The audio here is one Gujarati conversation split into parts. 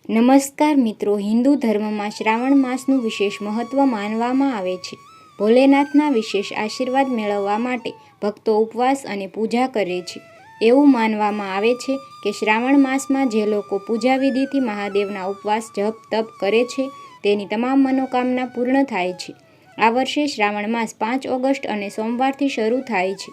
નમસ્કાર મિત્રો, હિન્દુ ધર્મમાં શ્રાવણ માસનું વિશેષ મહત્વ માનવામાં આવે છે. ભોલેનાથના વિશેષ આશીર્વાદ મેળવવા માટે ભક્તો ઉપવાસ અને પૂજા કરે છે. એવું માનવામાં આવે છે કે શ્રાવણ માસમાં જે લોકો પૂજા વિધિથી મહાદેવના ઉપવાસ જપ તપ કરે છે તેની તમામ મનોકામના પૂર્ણ થાય છે. આ વર્ષે શ્રાવણ માસ 5 ઓગસ્ટ અને સોમવારથી શરૂ થાય છે.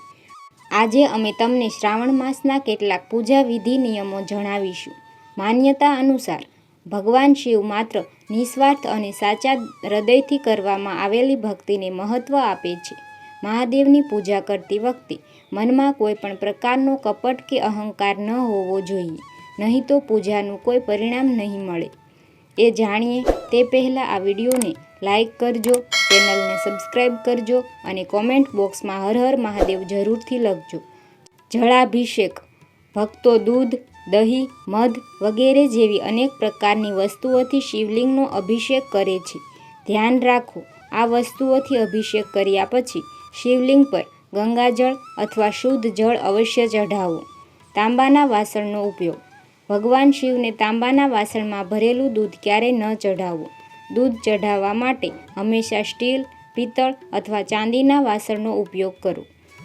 આજે અમે તમને શ્રાવણ માસના કેટલાક પૂજા વિધિ નિયમો જણાવીશું. માન્યતા અનુસાર ભગવાન શિવ માત્ર નિસ્વાર્થ અને સાચા હૃદયથી કરવામાં આવેલી ભક્તિને મહત્વ આપે છે. મહાદેવની પૂજા કરતી વખતે મનમાં કોઈ પણ પ્રકારનો કપટ કે અહંકાર ન હોવો જોઈએ, નહીં તો પૂજાનું કોઈ પરિણામ નહીં મળે. એ જાણીએ તે પહેલાં આ વિડીયોને લાઈક કરજો, ચેનલને સબસ્ક્રાઈબ કરજો અને કોમેન્ટ બોક્સમાં હર હર મહાદેવ જરૂરથી લખજો. જળાભિષેક. ભક્તો દૂધ, દહીં, મધ વગેરે જેવી અનેક પ્રકારની વસ્તુઓથી શિવલિંગનો અભિષેક કરે છે. ધ્યાન રાખો, આ વસ્તુઓથી અભિષેક કર્યા પછી શિવલિંગ પર ગંગાજળ અથવા શુદ્ધ જળ અવશ્ય ચઢાવો. તાંબાના વાસણનો ઉપયોગ. ભગવાન શિવને તાંબાના વાસણમાં ભરેલું દૂધ ક્યારેય ન ચઢાવવું. દૂધ ચઢાવવા માટે હંમેશા સ્ટીલ, પિત્તળ અથવા ચાંદીના વાસણનો ઉપયોગ કરો.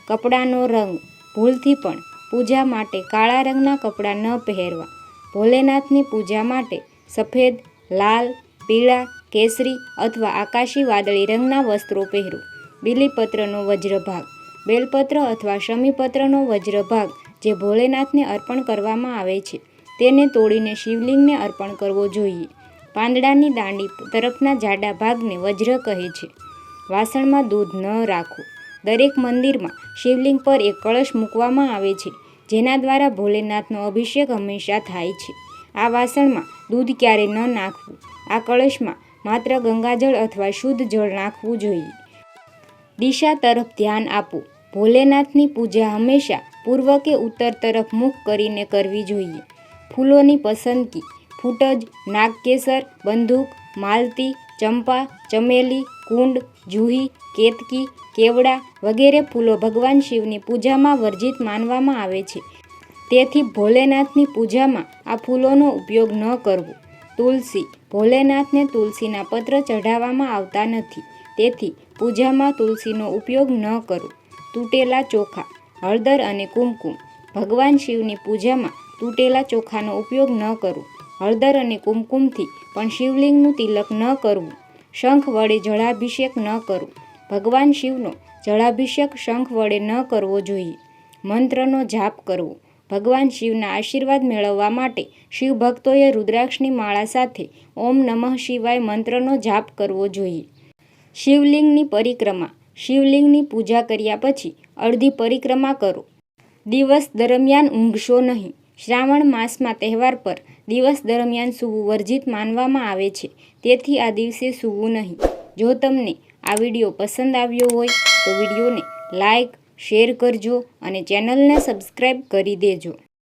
કપડાનો રંગ. ભૂલથી પણ પૂજા માટે કાળા રંગના કપડાં ન પહેરવા. ભોલેનાથની પૂજા માટે સફેદ, લાલ, પીળા, કેસરી અથવા આકાશી વાદળી રંગના વસ્ત્રો પહેરો. બીલીપત્રનો વજ્રભાગ. બેલપત્ર અથવા શમીપત્રનો વજ્રભાગ જે ભોલેનાથને અર્પણ કરવામાં આવે છે તેને તોડીને શિવલિંગને અર્પણ કરવો જોઈએ. પાંદડાની દાંડી તરફના જાડા ભાગને વજ્ર કહે છે. વાસણમાં દૂધ ન રાખવું. દરેક મંદિરમાં શિવલિંગ પર એક કળશ મૂકવામાં આવે છે જેના દ્વારા ભોલેનાથનો અભિષેક હંમેશા થાય છે. આ વાસણમાં દૂધ ક્યારેય ન નાખવું. આ કળશમાં માત્ર ગંગાજળ અથવા શુદ્ધ જળ નાખવું જોઈએ. દિશા તરફ ધ્યાન આપવું. ભોલેનાથની પૂજા હંમેશા પૂર્વ કે ઉત્તર તરફ મુખ કરીને કરવી જોઈએ. ફૂલોની પસંદગી. ફૂટજ, નાગકેસર, બંદૂક, માલતી, ચંપા, ચમેલી, કુંડ, જુહી, કેતકી, કેવડા વગેરે ફૂલો ભગવાન શિવની પૂજામાં વર્જિત માનવામાં આવે છે. તેથી ભોલેનાથની પૂજામાં આ ફૂલોનો ઉપયોગ ન કરવો. તુલસી. ભોલેનાથને તુલસીના પત્ર ચઢાવવામાં આવતા નથી, તેથી પૂજામાં તુલસીનો ઉપયોગ ન કરો. તૂટેલા ચોખા. હળદર અને કુમકુમ. ભગવાન શિવની પૂજામાં તૂટેલા ચોખાનો ઉપયોગ ન કરો. હળદર અને કુમકુમથી પણ શિવલિંગનું તિલક ન કરવું. શંખ વડે જળાભિષેક ન કરવો. ભગવાન શિવનો જળાભિષેક શંખ વડે ન કરવો જોઈએ. મંત્રનો જાપ કરવો. ભગવાન શિવના આશીર્વાદ મેળવવા માટે શિવ ભક્તોએ રુદ્રાક્ષની માળા સાથે ઓમ નમઃ શિવાય મંત્રનો જાપ કરવો જોઈએ. શિવલિંગની પરિક્રમા. શિવલિંગની પૂજા કર્યા પછી અડધી પરિક્રમા કરો. દિવસ દરમિયાન ઊંઘશો નહીં. શ્રાવણ માસમાં તહેવાર પર દિવસ દરમિયાન સૂવું વર્જિત માનવામાં આવે છે, તેથી આ દિવસે સૂવું નહીં. જો તમને આ વિડીયો પસંદ આવ્યો હોય તો વિડીયોને લાઈક, શેર કરજો અને ચેનલને સબસ્ક્રાઈબ કરી દેજો.